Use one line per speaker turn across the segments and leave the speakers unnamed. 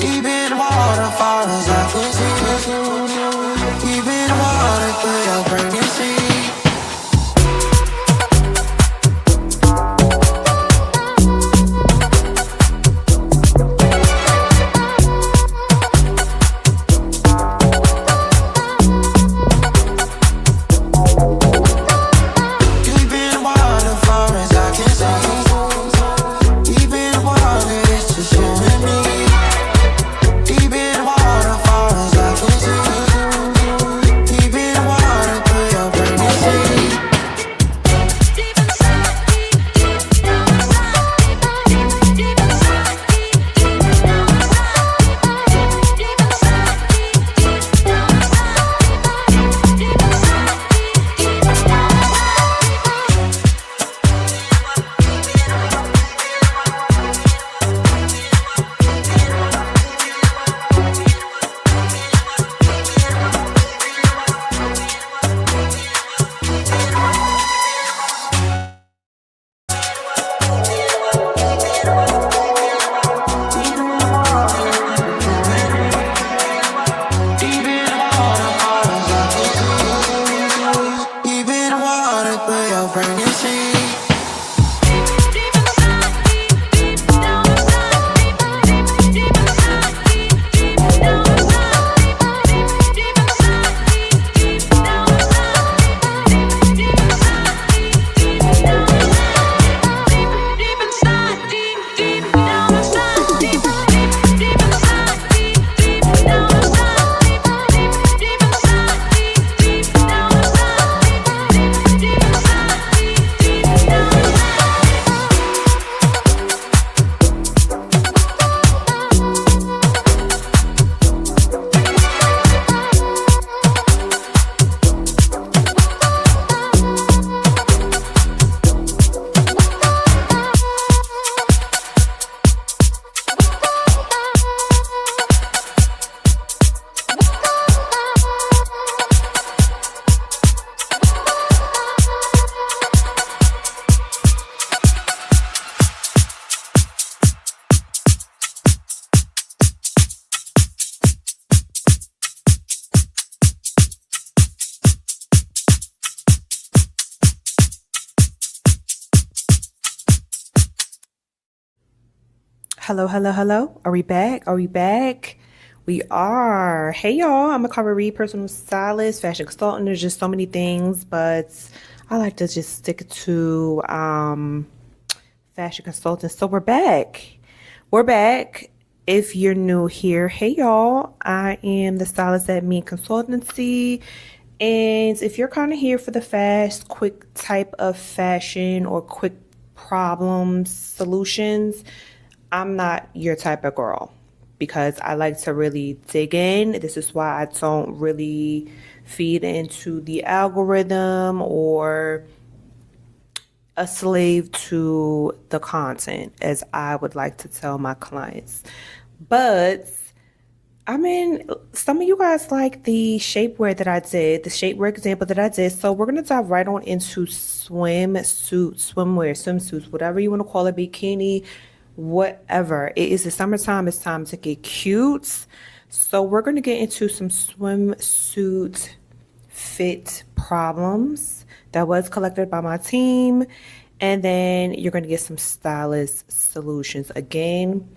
Deep in the water, far as I can see. Deep in the water, put your pregnancy.
Hello, hello, hello. Are we back? Are we back? We are. Hey, y'all. I'm Mikara Reid, personal stylist, fashion consultant. There's just so many things, but I like to just stick to fashion consultant. So we're back. We're back. If you're new here, hey, y'all. I am the stylist at MIIEN Consultancy. And if you're kind of here for the fast, quick type of fashion or quick problems, solutions, I'm not your type of girl because I like to really dig in. This is why I don't really feed into the algorithm or a slave to the content, as I would like to tell my clients. But I mean, some of you guys like the shapewear that I did, the shapewear example that I did. So we're going to dive right on into swimsuits, swimwear, swimsuits, whatever you want to call it, bikini, whatever. It is the summertime. It's time to get cute. So we're going to get into some swimsuit fit problems that was collected by my team. And then you're going to get some stylist solutions. Again,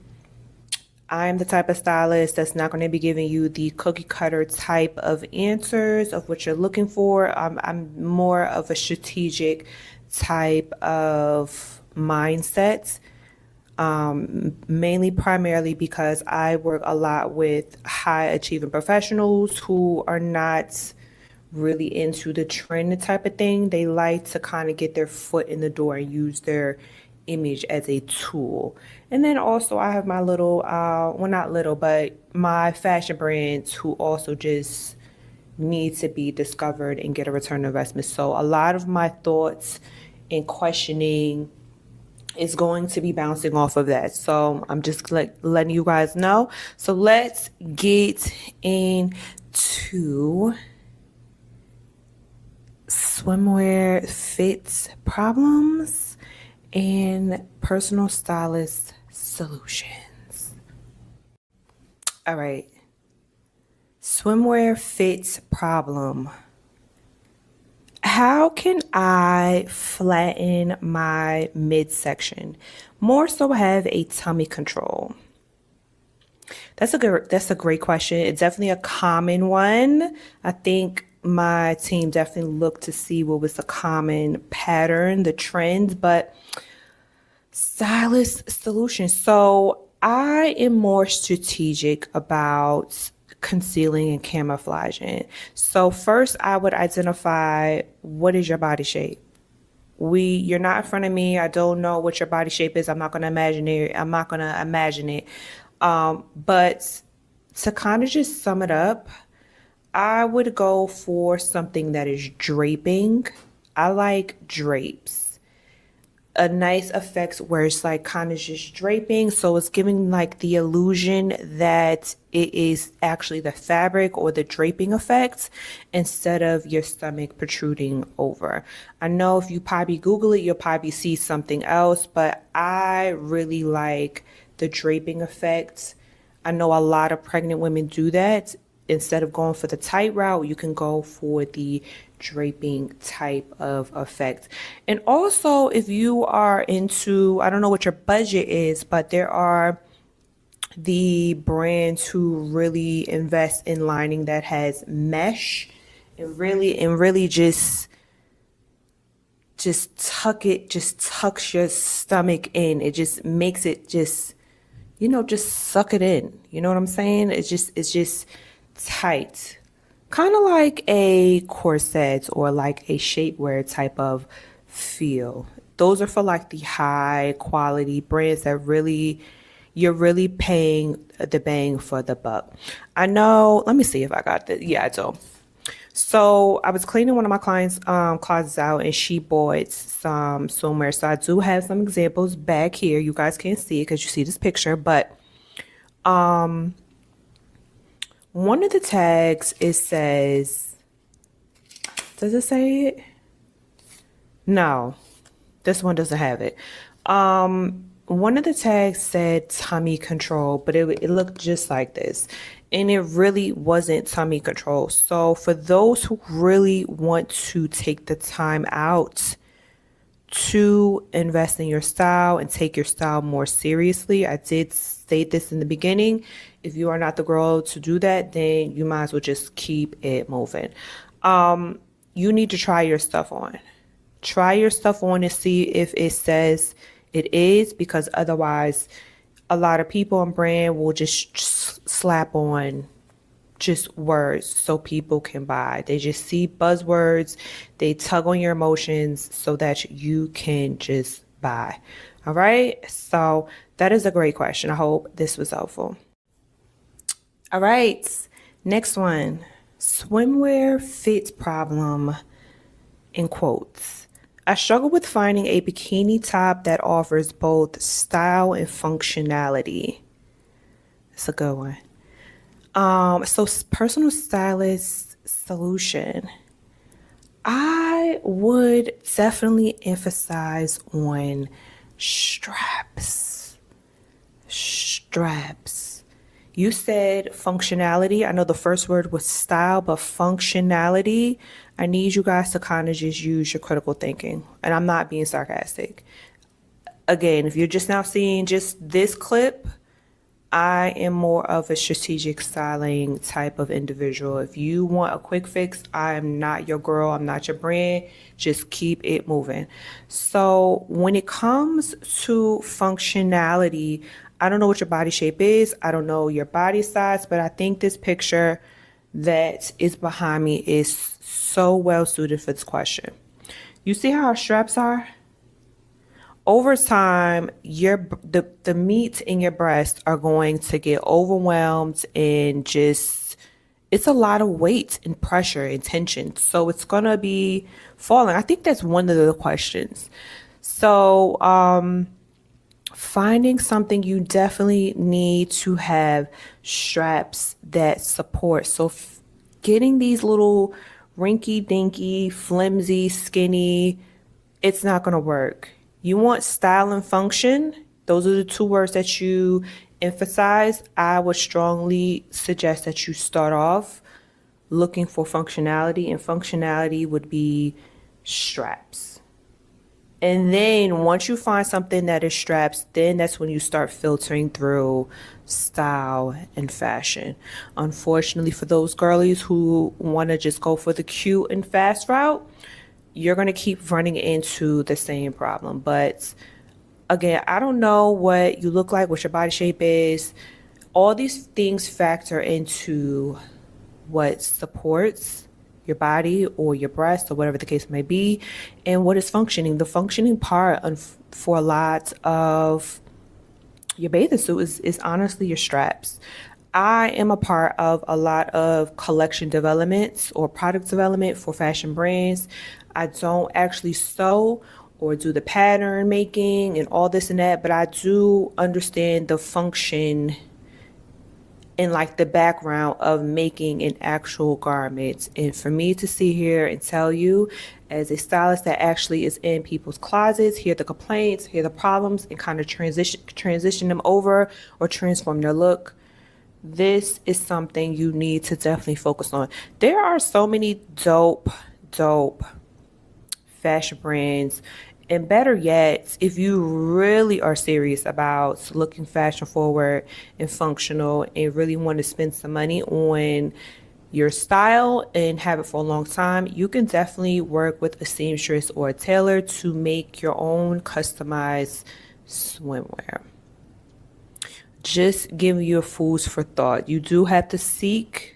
I'm the type of stylist that's not going to be giving you the cookie cutter type of answers of what you're looking for. I'm more of a strategic type of mindset. Mainly primarily because I work a lot with high achieving professionals who are not really into the trend type of thing. They like to kind of get their foot in the door and use their image as a tool. And then also I have my little, well, not little, but my fashion brands who also just need to be discovered and get a return on investment. So a lot of my thoughts and questioning is going to be bouncing off of that. So I'm just letting you guys know. So let's get into swimwear fits problems and personal stylist solutions. All right. Swimwear fits problem. How can I flatten my midsection? More so have a tummy control. That's a great question. It's definitely a common one. I think my team definitely looked to see what was the common pattern, the trends, but stylist solutions. So I am more strategic about concealing and camouflaging. So first I would identify what is your body shape. You're not in front of me. I don't know what your body shape is. I'm not gonna imagine it. But to kind of just sum it up, I would go for something that is draping. I like drapes. A nice effect where it's like kind of just draping. So it's giving like the illusion that it is actually the fabric or the draping effect instead of your stomach protruding over. I know if you probably Google it, you'll probably see something else, but I really like the draping effect. I know a lot of pregnant women do that. Instead of going for the tight route, you can go for the draping type of effect. And also, if you are into, I don't know what your budget is, but there are the brands who really invest in lining that has mesh and really just just tucks your stomach in. It just makes it just, just suck it in. You know what I'm saying? It's just tight. Kind of like a corset or like a shapewear type of feel. Those are for like the high quality brands that you're really paying the bang for the buck. I know, let me see if I got this. Yeah, I do. So I was cleaning one of my clients' closets out and she bought some swimwear. So I do have some examples back here. You guys can't see it because you see this picture, but one of the tags, it says, does it say it? No, this one doesn't have it. One of the tags said tummy control, but it looked just like this. And it really wasn't tummy control. So for those who really want to take the time out to invest in your style and take your style more seriously, I did state this in the beginning. If you are not the girl to do that, then you might as well just keep it moving. You need to try your stuff on. Try your stuff on and see if it says it is, because otherwise a lot of people on brand will just slap on just words so people can buy. They just see buzzwords, they tug on your emotions so that you can just buy. All right, so that is a great question. I hope this was helpful. All right, next one. Swimwear fit problem in quotes. I struggle with finding a bikini top that offers both style and functionality. That's a good one. So personal stylist solution. I would definitely emphasize on straps. Straps. You said functionality. I know the first word was style, but functionality, I need you guys to kind of just use your critical thinking. And I'm not being sarcastic. Again, if you're just now seeing just this clip, I am more of a strategic styling type of individual. If you want a quick fix, I am not your girl. I'm not your brand. Just keep it moving. So when it comes to functionality, I don't know what your body shape is. I don't know your body size, but I think this picture that is behind me is so well suited for this question. You see how our straps are? Over time, the meat in your breast are going to get overwhelmed and just, it's a lot of weight and pressure and tension. So it's gonna be falling. I think that's one of the questions. So finding something, you definitely need to have straps that support. So getting these little rinky dinky, flimsy, skinny, it's not gonna work. You want style and function. Those are the two words that you emphasize, I would strongly suggest that you start off looking for functionality, and functionality would be straps. And then once you find something that is straps, then that's when you start filtering through style and fashion. Unfortunately, for those girlies who want to just go for the cute and fast route, you're going to keep running into the same problem. But again, I don't know what you look like, what your body shape is. All these things factor into what supports your body or your breast or whatever the case may be, and what is functioning. The functioning part for a lot of your bathing suit is honestly your straps. I am a part of a lot of collection developments or product development for fashion brands. I don't actually sew or do the pattern making and all this and that, but I do understand the function in like the background of making an actual garment. And for me to sit here and tell you, as a stylist that actually is in people's closets, hear the complaints, hear the problems, and kind of transition them over or transform their look, this is something you need to definitely focus on. There are so many dope fashion brands. And better yet, if you really are serious about looking fashion forward and functional and really want to spend some money on your style and have it for a long time, you can definitely work with a seamstress or a tailor to make your own customized swimwear. Just giving you food for thought. You do have to seek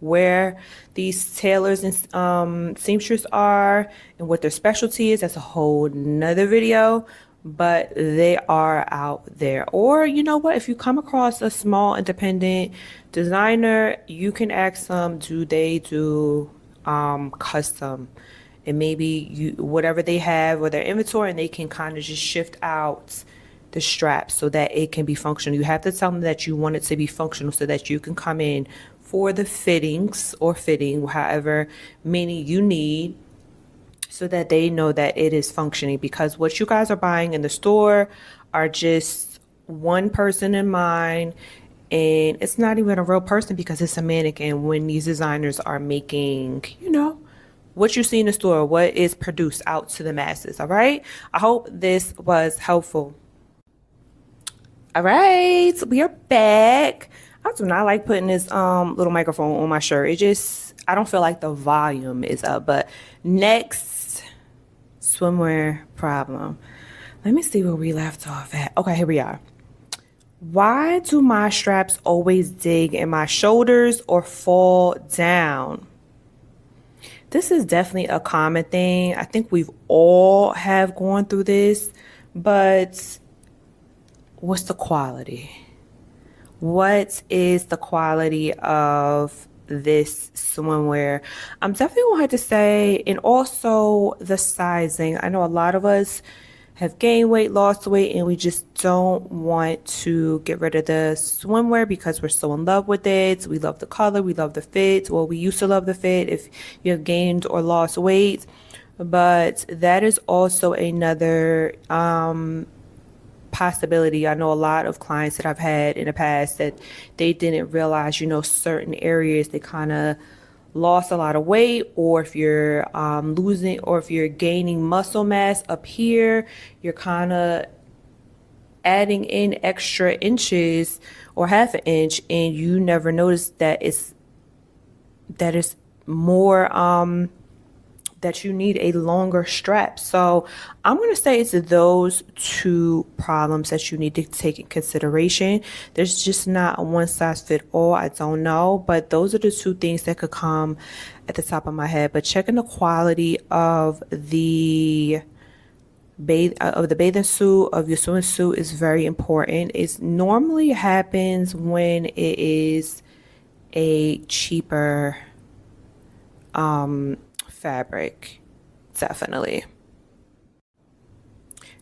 where these tailors and seamstresses are and what their specialty is. That's a whole nother video, but they are out there. Or you know what, if you come across a small independent designer, you can ask them, do they do custom? And maybe you whatever they have or their inventory, and they can kind of just shift out the straps so that it can be functional. You have to tell them that you want it to be functional so that you can come in for the fittings or fitting, however many you need, so that they know that it is functioning. Because what you guys are buying in the store are just one person in mind, and it's not even a real person because it's a mannequin when these designers are making, what you see in the store, what is produced out to the masses. All right. I hope this was helpful. All right, we are back. I do not like putting this little microphone on my shirt. I don't feel like the volume is up. But next swimwear problem. Let me see where we left off at. Okay, here we are. Why do my straps always dig in my shoulders or fall down? This is definitely a common thing. I think we've all have gone through this, but what's the quality? What is the quality of this swimwear? I'm definitely going to have to say, and also the sizing. I know a lot of us have gained weight, lost weight, and we just don't want to get rid of the swimwear because we're so in love with it. We love the color, we love the fit. Well, we used to love the fit if you have gained or lost weight, but that is also another possibility. I know a lot of clients that I've had in the past that they didn't realize, certain areas they kind of lost a lot of weight, or if you're losing or if you're gaining muscle mass up here, you're kind of adding in extra inches or half an inch, and you never noticed that it's more that you need a longer strap. So I'm going to say it's those two problems that you need to take in consideration. There's just not a one size fit all. I don't know, but those are the two things that could come at the top of my head. But checking the quality of the bathing suit, of your swimsuit, is very important. It normally happens when it is a cheaper fabric, definitely.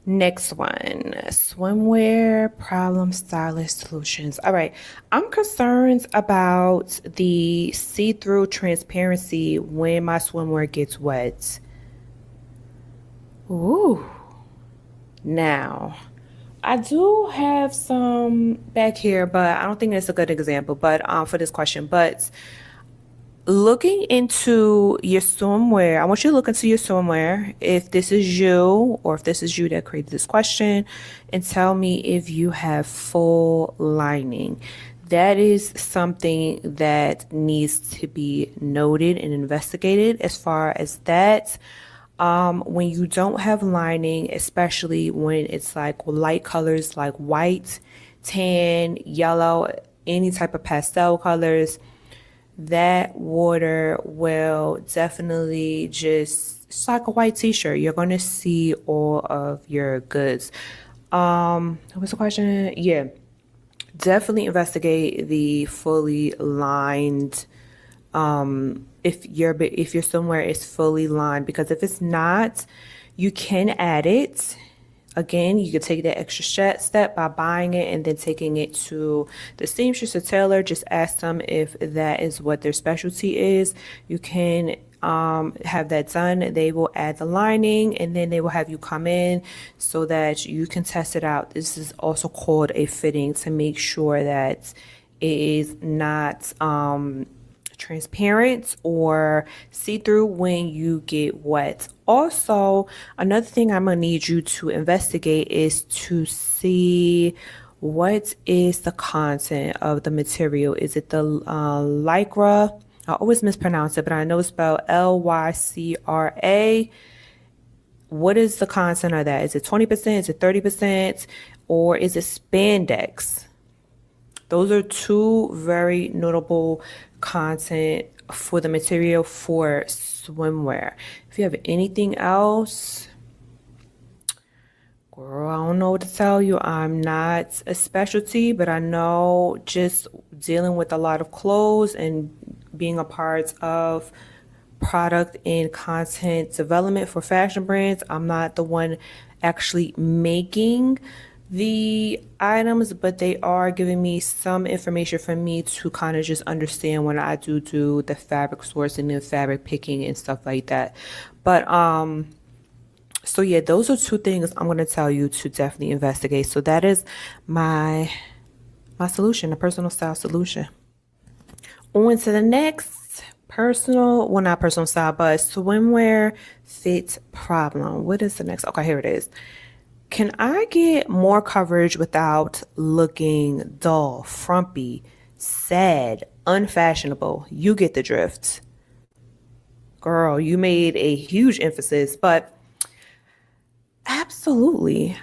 Next one, swimwear problem stylist solutions. All right, I'm concerned about the see-through transparency when my swimwear gets wet. Ooh. Now, I do have some back here, but I don't think that's a good example. But for this question, but looking into your swimwear, I want you to look into your swimwear. If this is you, or if this is you that created this question, and tell me if you have full lining. That is something that needs to be noted and investigated as far as that. When you don't have lining, especially when it's like light colors like white, tan, yellow, any type of pastel colors, that water will definitely just, it's like a white t-shirt. You're going to see all of your goods. What's the question? Yeah, definitely investigate the fully lined if your somewhere is fully lined, because if it's not, you can add it. Again, you could take that extra step by buying it and then taking it to the seamstress or tailor. Just ask them if that is what their specialty is. You can have that done. They will add the lining and then they will have you come in so that you can test it out. This is also called a fitting to make sure that it is not transparent or see-through when you get wet. Also, another thing I'm gonna need you to investigate is to see what is the content of the material. Is it the lycra? I always mispronounce it, but I know it's spelled Lycra. What is the content of that? Is it 20%? Is it 30%? Or is it spandex? Those are two very notable content for the material for swimwear. If you have anything else, girl, I don't know what to tell you. I'm not a specialty, but I know just dealing with a lot of clothes and being a part of product and content development for fashion brands. I'm not the one actually making the items, but they are giving me some information for me to kind of just understand when I do the fabric sourcing and fabric picking and stuff like that. But so yeah, those are two things I'm going to tell you to definitely investigate. So that is my solution, a personal style solution. On to the next personal, well, not personal style, but swimwear fit problem. What is the next? Okay, here it is. Can I get more coverage without looking dull, frumpy, sad, unfashionable? You get the drift. Girl, you made a huge emphasis, but absolutely.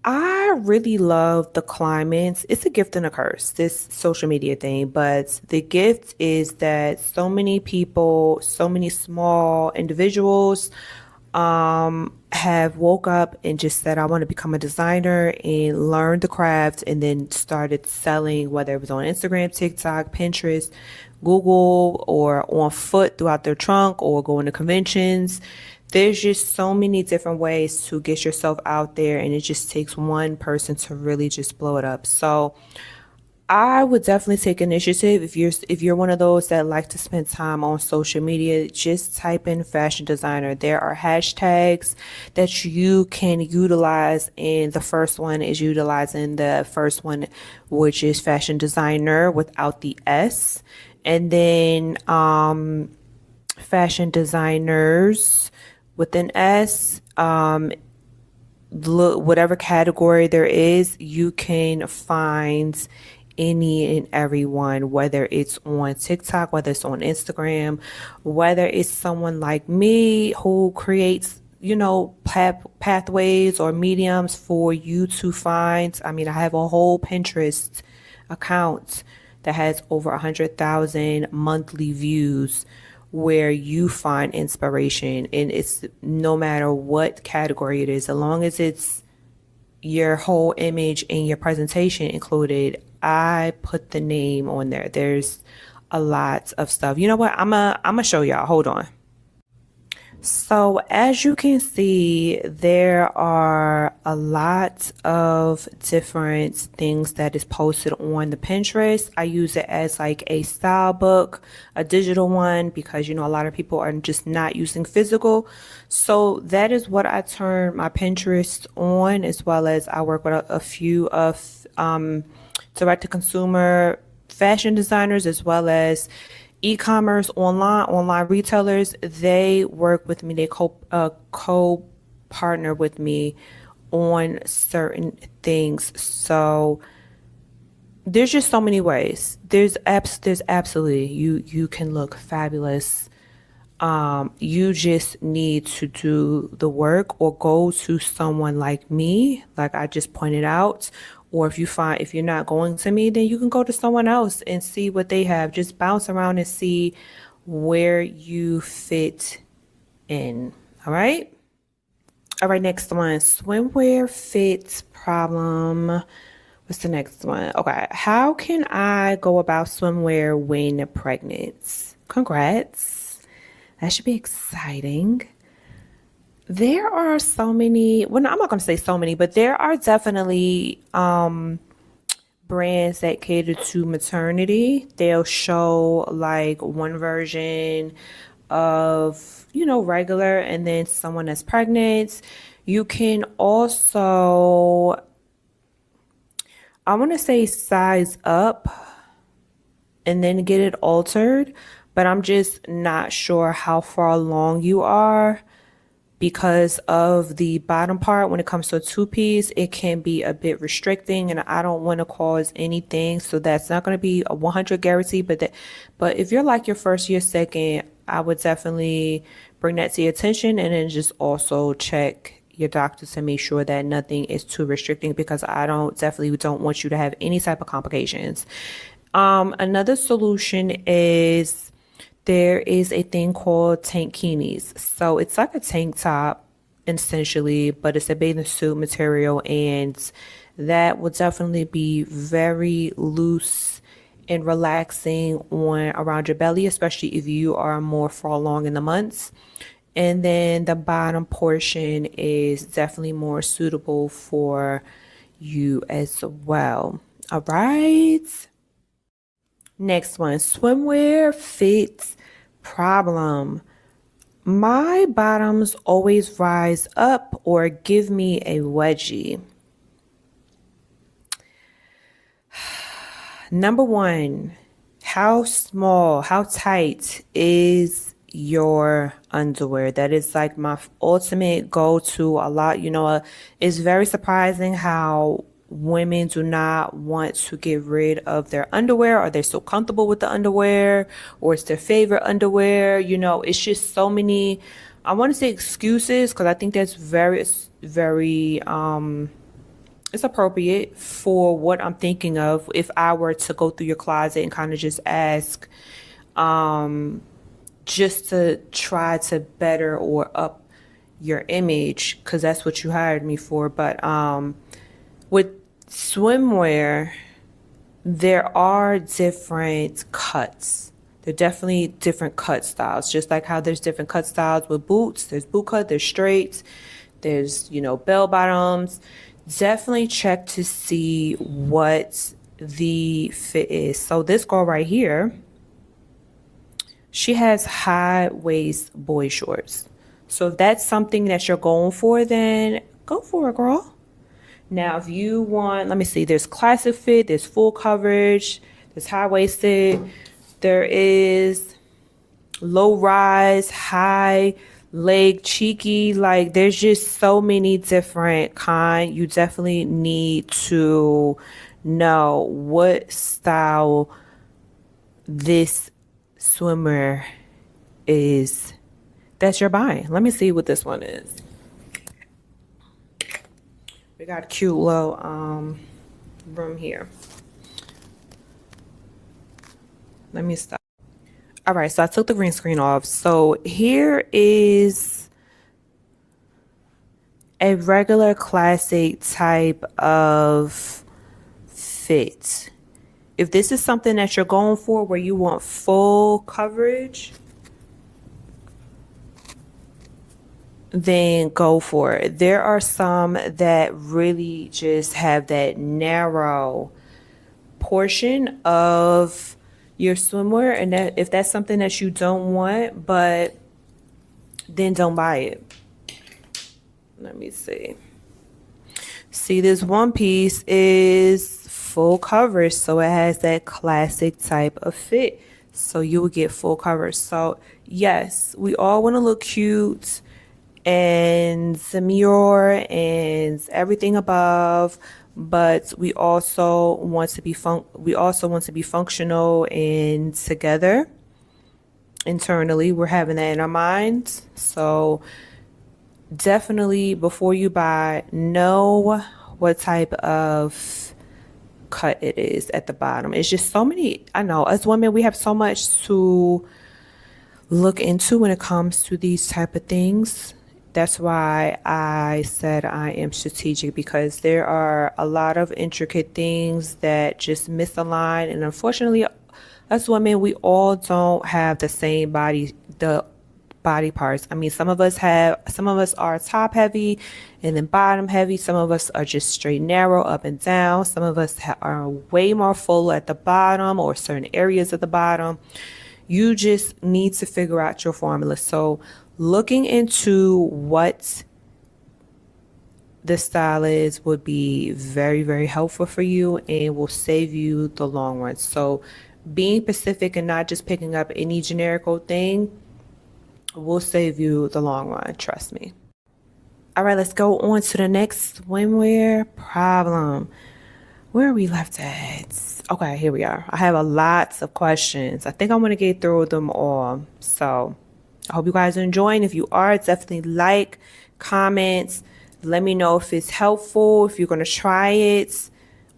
I really love the climate. It's a gift and a curse, this social media thing. But the gift is that so many people, so many small individuals have woke up and just said, I want to become a designer and learn the craft and then started selling, whether it was on Instagram, TikTok, Pinterest, Google, or on foot throughout their trunk or going to conventions. There's just so many different ways to get yourself out there, and it just takes one person to really just blow it up. So I would definitely take initiative. If you're one of those that like to spend time on social media, just type in fashion designer. There are hashtags that you can utilize, and the first one is utilizing the first one, which is fashion designer without the S, and then fashion designers with an S. Look, whatever category there is, you can find any and everyone, whether it's on TikTok, whether it's on Instagram, whether it's someone like me who creates, pathways or mediums for you to find. I mean, I have a whole Pinterest account that has over 100,000 monthly views where you find inspiration, and it's no matter what category it is, as long as it's your whole image and your presentation included, I put the name on there. There's a lot of stuff. You know what? I'm a show y'all. Hold on. So as you can see, there are a lot of different things that is posted on the Pinterest. I use it as like a style book, a digital one, because you know a lot of people are just not using physical. So that is what I turn my Pinterest on, as well as I work with a few of direct to consumer fashion designers, as well as e-commerce online retailers. They work with me, they co partner with me on certain things. So there's just so many ways. There's absolutely, you can look fabulous. You just need to do the work, or go to someone like me, like I just pointed out. Or if you're not going to me, then you can go to someone else and see what they have. Just bounce around and see where you fit in. All right. All right. Next one, swimwear fit problem. What's the next one? Okay. How can I go about swimwear when pregnant? Congrats. That should be exciting. There are so many, well, no, I'm not going to say so many, but there are definitely brands that cater to maternity. They'll show like one version of, regular, and then someone that's pregnant. You can also, I want to say, size up and then get it altered, but I'm just not sure how far along you are, because of the bottom part. When it comes to a two-piece, it can be a bit restricting, and I don't want to cause anything, so that's not going to be a 100 guarantee. But if you're like your first year, second, I would definitely bring that to your attention, and then just also check your doctor to make sure that nothing is too restricting, because I definitely don't want you to have any type of complications. Another solution is, there is a thing called tankinis. So it's like a tank top essentially, but it's a bathing suit material, and that will definitely be very loose and relaxing on around your belly, especially if you are more far along in the months. And then the bottom portion is definitely more suitable for you as well. All right. Next one, swimwear fit problem. My bottoms always rise up or give me a wedgie. Number one, how small, how tight is your underwear? That is like my ultimate go-to. A lot, it's very surprising how women do not want to get rid of their underwear, or they're so comfortable with the underwear, or it's their favorite underwear. It's just so many, I want to say, excuses, because I think that's very, very, it's appropriate for what I'm thinking of. If I were to go through your closet and kind of just ask, just to try to better or up your image, because that's what you hired me for. But with swimwear, there are different cuts. There are definitely different cut styles. Just like how there's different cut styles with boots. There's boot cut, there's straight, there's, bell bottoms. Definitely check to see what the fit is. So this girl right here, she has high waist boy shorts. So if that's something that you're going for, then go for it, girl. Now, if you want, let me see, there's classic fit, there's full coverage, there's high-waisted, there is low rise, high leg, cheeky. Like, there's just so many different kind. You definitely need to know what style this swimwear is that you're buying. Let me see what this one is. We got a cute little room here. Let me stop. All right, so I took the green screen off. So here is a regular classic type of fit. If this is something that you're going for, where you want full coverage, then go for it. There are some that really just have that narrow portion of your swimwear, and that if that's something that you don't want, but then don't buy it. Let me see. See, this one piece is full coverage, so it has that classic type of fit. So you will get full coverage. So yes, we all want to look cute and demure and everything above, but we also want to be functional and together internally. We're having that in our minds. So definitely before you buy, know what type of cut it is at the bottom. It's just so many. I know as women we have so much to look into when it comes to these type of things. That's why I said I am strategic, because there are a lot of intricate things that just misalign, and unfortunately as women we all don't have the same body parts. I mean, some of us are top heavy and then bottom heavy. Some of us are just straight narrow up and down. Some of us are way more full at the bottom or certain areas at the bottom. You just need to figure out your formula. So looking into what the style is would be very, very helpful for you and will save you the long run. So being specific and not just picking up any generic old thing will save you the long run, trust me. All right, let's go on to the next swimwear problem. Where are we left at? Okay, here we are. I have a lots of questions. I think I'm gonna get through them all. So I hope you guys are enjoying. If you are, definitely like, comment, let me know if it's helpful, if you're gonna try it,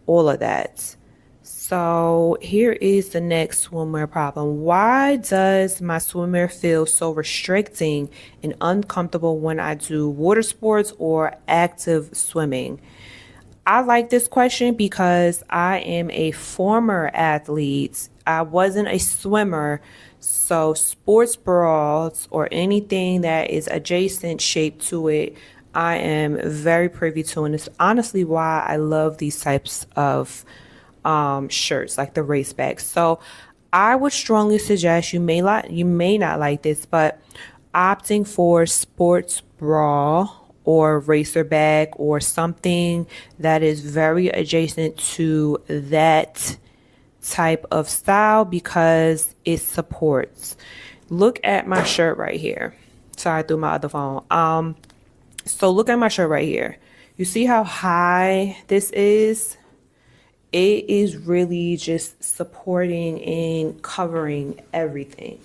all of that. So here is the next swimwear problem. Why does my swimwear feel so restricting and uncomfortable when I do water sports or active swimming? I like this question because I am a former athlete. I wasn't a swimmer. So sports bras or anything that is adjacent shape to it, I am very privy to. And it's honestly why I love these types of shirts, like the race back. So I would strongly suggest, you may not like this, but opting for sports bra or racer bag or something that is very adjacent to that type of style, because it supports. Look at my shirt right here. Sorry, through my other phone. So look at my shirt right here. You see how high this is? It is really just supporting and covering everything.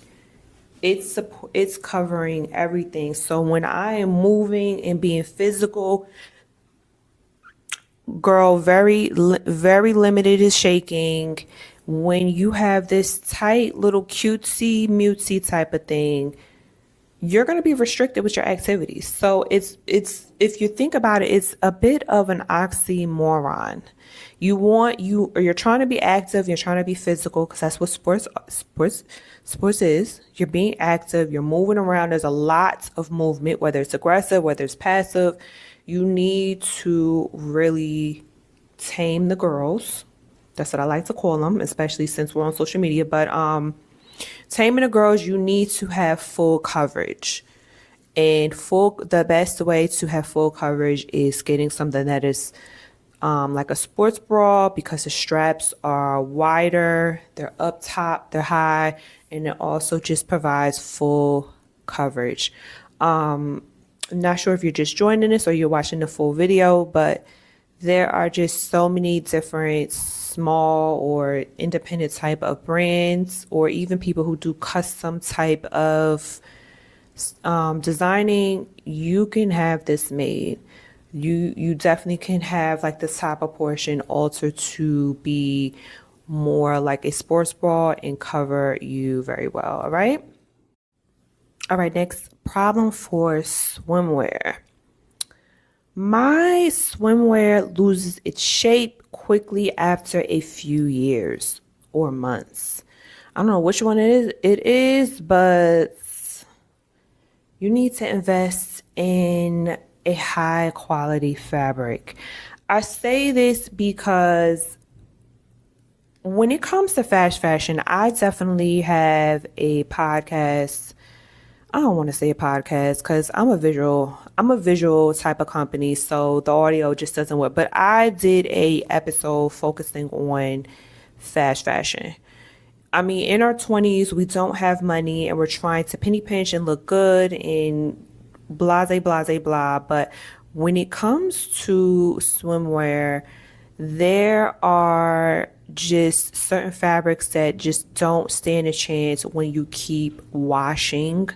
It's covering everything. So when I am moving and being physical, girl, very limited is shaking. When you have this tight little cutesy mutesy type of thing, you're going to be restricted with your activities. So it's if you think about it, it's a bit of an oxymoron. You're trying to be active, you're trying to be physical, because that's what sports is. You're being active, you're moving around. There's a lot of movement, whether it's aggressive, whether it's passive. You need to really tame the girls. That's what I like to call them, especially since we're on social media. But taming the girls, you need to have full coverage. And the best way to have full coverage is getting something that is like a sports bra, because the straps are wider, they're up top, they're high, and it also just provides full coverage. I'm not sure if you're just joining us or you're watching the full video, but there are just so many different small or independent type of brands, or even people who do custom type of designing. You can have this made. You definitely can have like the top portion altered to be more like a sports bra and cover you very well. All right. All right, next problem for swimwear. My swimwear loses its shape quickly after a few years or months. I don't know which one it is, but you need to invest in a high quality fabric. I say this because when it comes to fast fashion, I definitely have a podcast. I don't want to say a podcast because I'm a visual type of company, so the audio just doesn't work. But I did a episode focusing on fast fashion. I mean, in our 20s, we don't have money and we're trying to penny pinch and look good and blase, blase, blah. But when it comes to swimwear, there are just certain fabrics that just don't stand a chance when you keep washing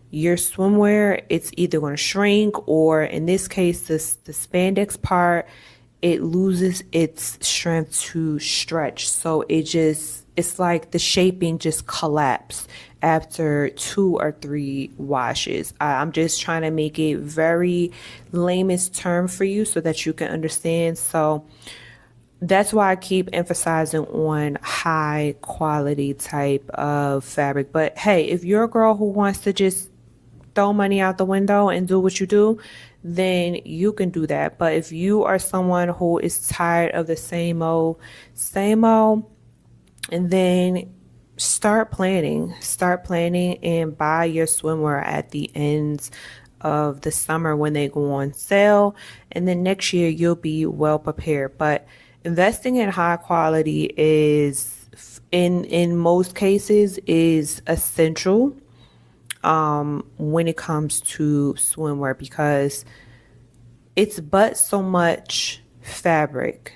your swimwear. It's either going to shrink, or in this case, the spandex part, it loses its strength to stretch. So it's like the shaping just collapse after 2 or 3 washes. I'm just trying to make it very lamest term for you so that you can understand. So that's why I keep emphasizing on high quality type of fabric. But hey, if you're a girl who wants to just throw money out the window and do what you do, then you can do that. But if you are someone who is tired of the same old, and then start planning and buy your swimwear at the end of the summer when they go on sale. And then next year you'll be well prepared. But investing in high quality is in most cases is essential when it comes to swimwear, because it's but so much fabric.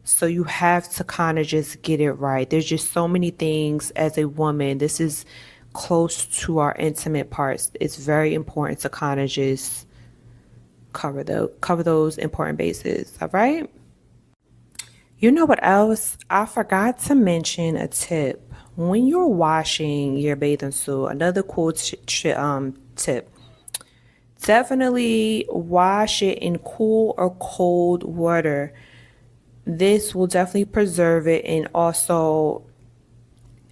So you have to kind of just get it right. There's just so many things as a woman. This is close to our intimate parts. It's very important to kind of just cover those important bases. All right. You know what else? I forgot to mention a tip. When you're washing your bathing suit, another cool tip. Definitely wash it in cool or cold water. This will definitely preserve it, and also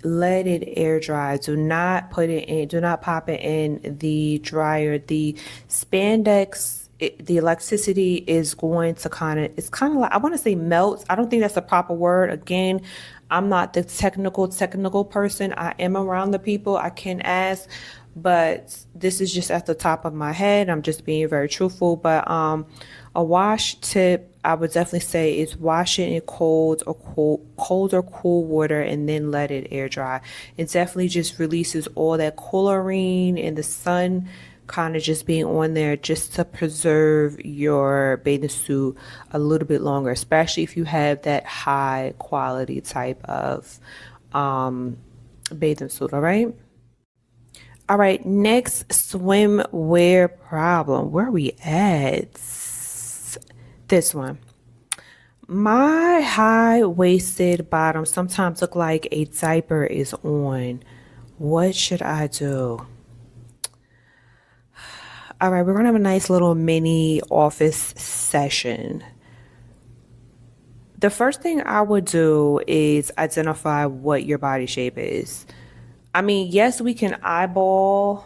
let it air dry. Do not pop it in the dryer. The spandex, the elasticity is going to it's kind of like, I want to say melts. I don't think that's the proper word. Again, I'm not the technical person. I am around the people. I can ask, but this is just at the top of my head. I'm just being very truthful. But a wash tip I would definitely say is wash it in cold or cool water and then let it air dry. It definitely just releases all that chlorine and the sun kind of just being on there, just to preserve your bathing suit a little bit longer, especially if you have that high quality type of bathing suit. All right, next swimwear problem. Where are we at? This one. My high-waisted bottom sometimes look like a diaper is on. What should I do? All right, we're gonna have a nice little mini office session. The first thing I would do is identify what your body shape is. I mean, yes, we can eyeball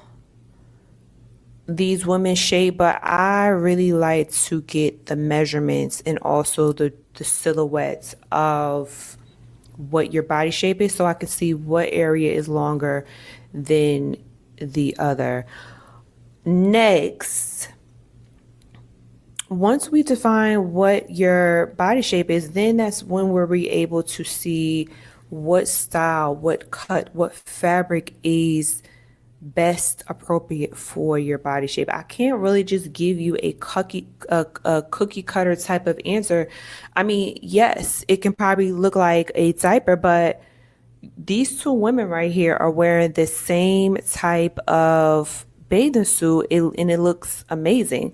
these women's shape, but I really like to get the measurements and also the silhouettes of what your body shape is, so I can see what area is longer than the other. Next, once we define what your body shape is, then that's when we're able to see what style, what cut, what fabric is best appropriate for your body shape. I can't really just give you a cookie cutter type of answer. I mean, yes, it can probably look like a diaper, but these two women right here are wearing the same type of bathing suit, and it looks amazing.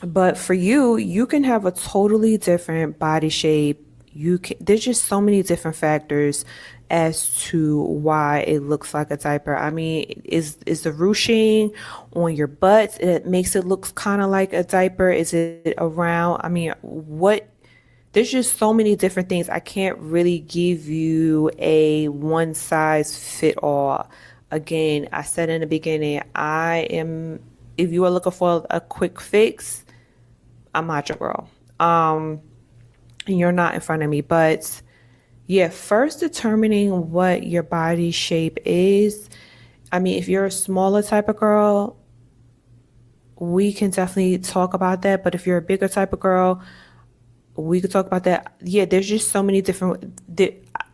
But for you, you can have a totally different body shape. There's just so many different factors as to why it looks like a diaper. I mean, is the ruching on your butt, it makes it look kind of like a diaper? Is it around? I mean, there's just so many different things. I can't really give you a one size fit all Again, I said in the beginning, if you are looking for a quick fix, I'm not your girl. And you're not in front of me, but yeah, first determining what your body shape is. I mean, if you're a smaller type of girl, we can definitely talk about that. But if you're a bigger type of girl, we could talk about that. Yeah, there's just so many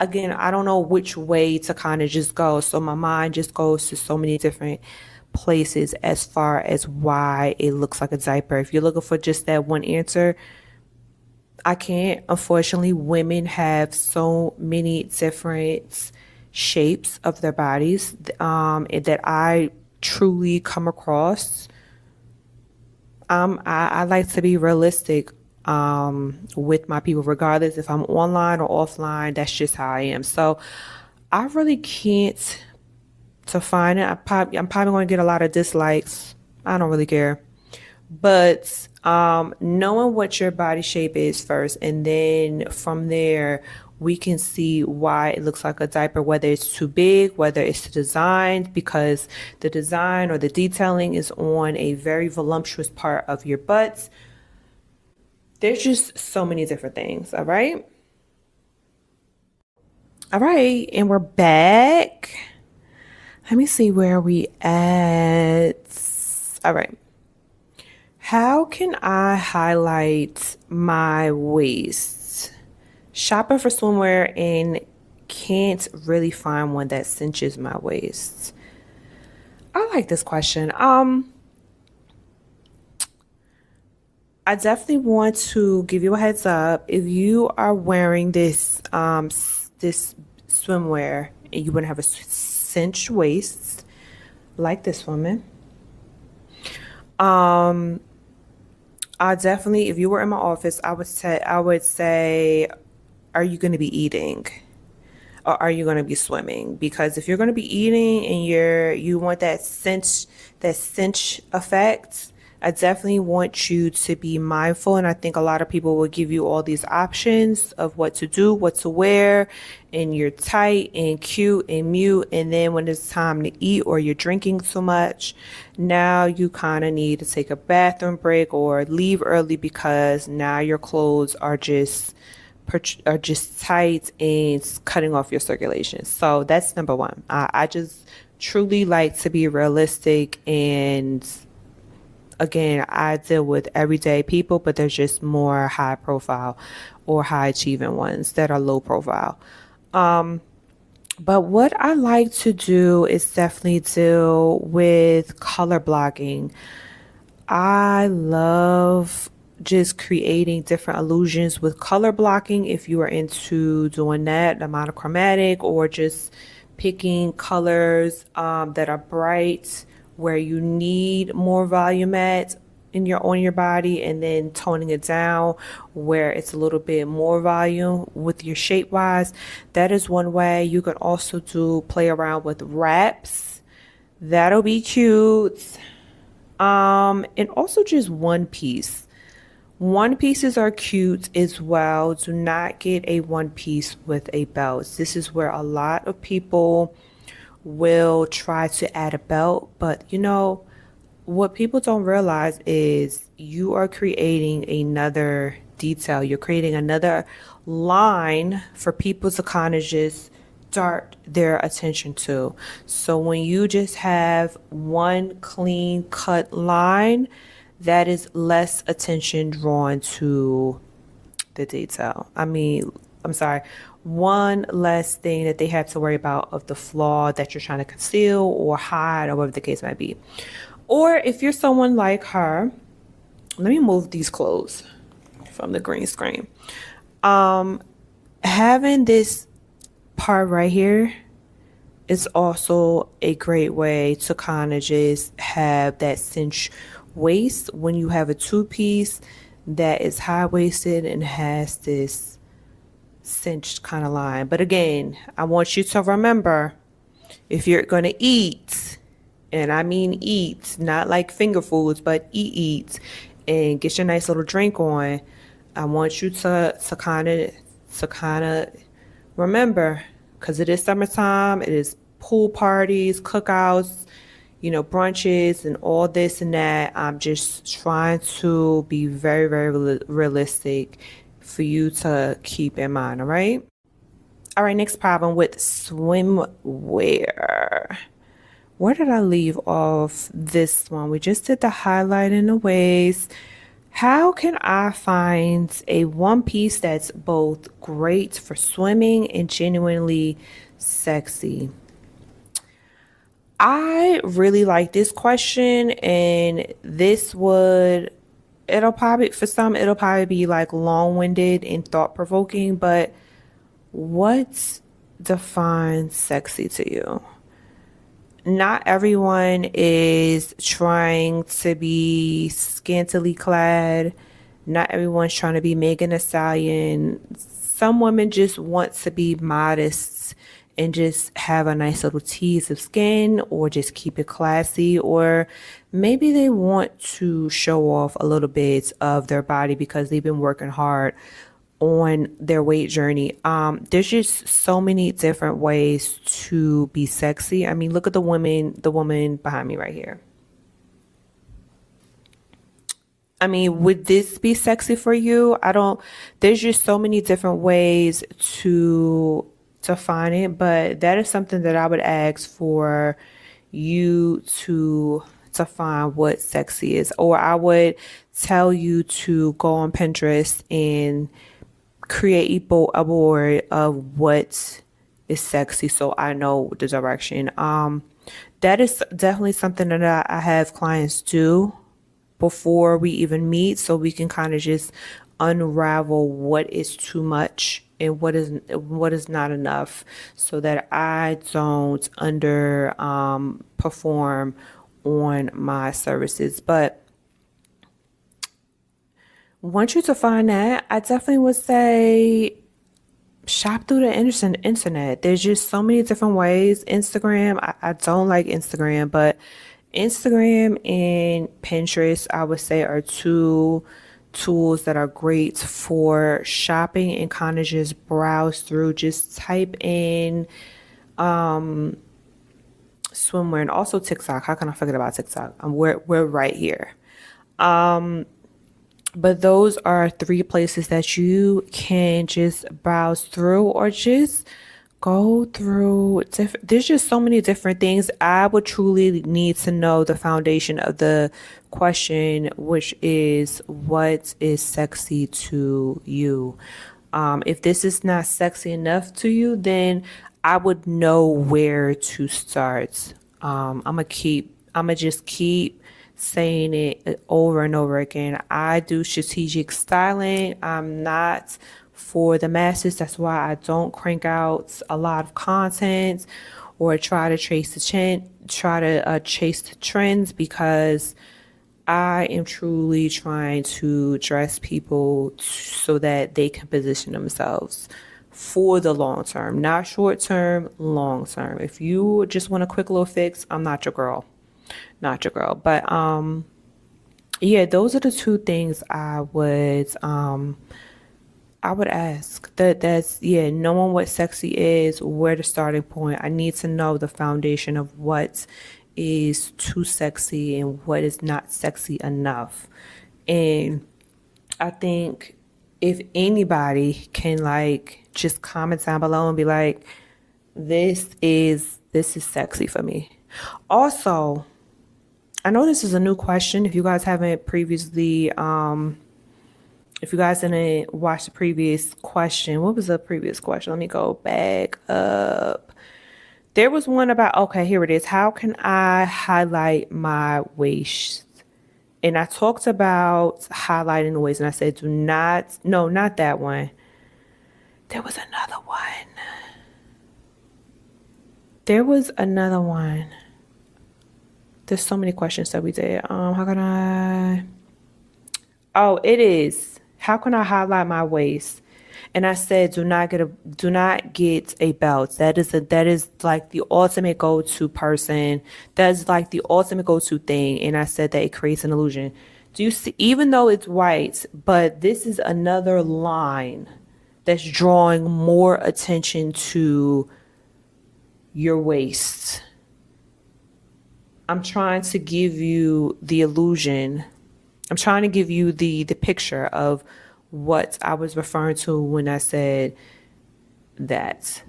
again, I don't know which way to kind of just go. So my mind just goes to so many different places as far as why it looks like a diaper. If you're looking for just that one answer, I can't. Unfortunately, women have so many different shapes of their bodies that I truly come across. I like to be realistic with my people, regardless if I'm online or offline. That's just how I am. So I really can't to find it. I'm probably going to get a lot of dislikes. I don't really care. But knowing what your body shape is first, and then from there, we can see why it looks like a diaper, whether it's too big, whether it's designed, because the design or the detailing is on a very voluptuous part of your butt. There's just so many different things, all right? All right, and we're back. Let me see where we at. All right. How can I highlight my waist? Shopping for swimwear and can't really find one that cinches my waist. I like this question. I definitely want to give you a heads up. If you are wearing this swimwear and you want to have a cinched waist like this woman, I definitely, if you were in my office, I would say, are you going to be eating or are you going to be swimming? Because if you're going to be eating and you want that cinch effect, I definitely want you to be mindful. And I think a lot of people will give you all these options of what to do, what to wear, and you're tight and cute and mute. And then when it's time to eat or you're drinking too much, now you kind of need to take a bathroom break or leave early because now your clothes are just tight and cutting off your circulation. So that's number one. I just truly like to be realistic, and again, I deal with everyday people, but there's just more high profile or high achieving ones that are low profile. But what I like to do is definitely deal with color blocking. I love just creating different illusions with color blocking. If you are into doing that, the monochromatic, or just picking colors that are bright where you need more volume at on your body, and then toning it down where it's a little bit more volume with your shape wise. That is one way. You can also play around with wraps. That'll be cute. And also just one piece. One pieces are cute as well. Do not get a one piece with a belt. This is where a lot of people will try to add a belt, but what people don't realize is you are creating another detail. You're creating another line for people to kind of just dart their attention to. So when you just have one clean cut line, that is less attention drawn to the detail. I mean, I'm sorry, one less thing that they have to worry about of the flaw that you're trying to conceal or hide, or whatever the case might be. Or if you're someone like her, let me move these clothes from the green screen. Having this part right here is also a great way to kind of just have that cinch waist when you have a two-piece that is high-waisted and has this cinched kind of line. But again, I want you to remember, if you're going to eat, and I mean eat, not like finger foods, but eat, and get your nice little drink on, I want you to kind of remember, because it is summertime, it is pool parties, cookouts, brunches and all this and that. I'm just trying to be very, very realistic for you to keep in mind, all right? All right, next problem with swimwear. Where did I leave off this one? We just did the highlight and the waist. How can I find a one piece that's both great for swimming and genuinely sexy? I really like this question, and for some, it'll probably be like long winded and thought provoking, but what defines sexy to you? Not everyone is trying to be scantily clad. Not everyone's trying to be Megan Thee Stallion. Some women just want to be modest and just have a nice little tease of skin, or just keep it classy, or maybe they want to show off a little bit of their body because they've been working hard on their weight journey. There's just so many different ways to be sexy. I mean, look at the woman behind me right here. I mean, would this be sexy for you? There's just so many different ways to find it, but that is something that I would ask for you to find what sexy is. Or I would tell you to go on Pinterest and create a board of what is sexy, so I know the direction. That is definitely something that I have clients do before we even meet, so we can kind of just unravel what is too much and what is not enough, so that I don't under perform on my services. But once you define that, I definitely would say shop through the internet. There's just so many different ways. Instagram, I don't like Instagram, but Instagram and Pinterest, I would say, are two tools that are great for shopping and kind of just browse through. Just type in swimwear, and also TikTok. How can I forget about TikTok? We're right here. But those are three places that you can just browse through, or just go through. There's just so many different things. I would truly need to know the foundation of the question, which is, what is sexy to you? If this is not sexy enough to you, then I would know where to start. I'ma just keep saying it over and over again. I do strategic styling. I'm not for the masses. That's why I don't crank out a lot of content or try to chase the trends, because I am truly trying to dress people so that they can position themselves for the long term, not short term, long term. If you just want a quick little fix, I'm not your girl. Not your girl. But yeah, those are the two things I would ask. That's knowing what sexy is, where the starting point. I need to know the foundation of what is too sexy and what is not sexy enough. And I think if anybody can just comment down below and be like, this is sexy for me. Also, I know this is a new question. If you guys haven't previously, if you guys didn't watch the previous question, what was the previous question? Let me go back up. There was one about, okay, here it is. How can I highlight my waist? And I talked about highlighting the waist, and I said, not that one. There was another one. There's so many questions that we did. How can I? Oh, it is. How can I highlight my waist? And I said, do not get a belt. That is like the ultimate go-to person. That's like the ultimate go-to thing. And I said that it creates an illusion. Do you see? Even though it's white, but this is another line that's drawing more attention to your waist. I'm trying to give you the illusion. I'm trying to give you the picture of what I was referring to when I said that.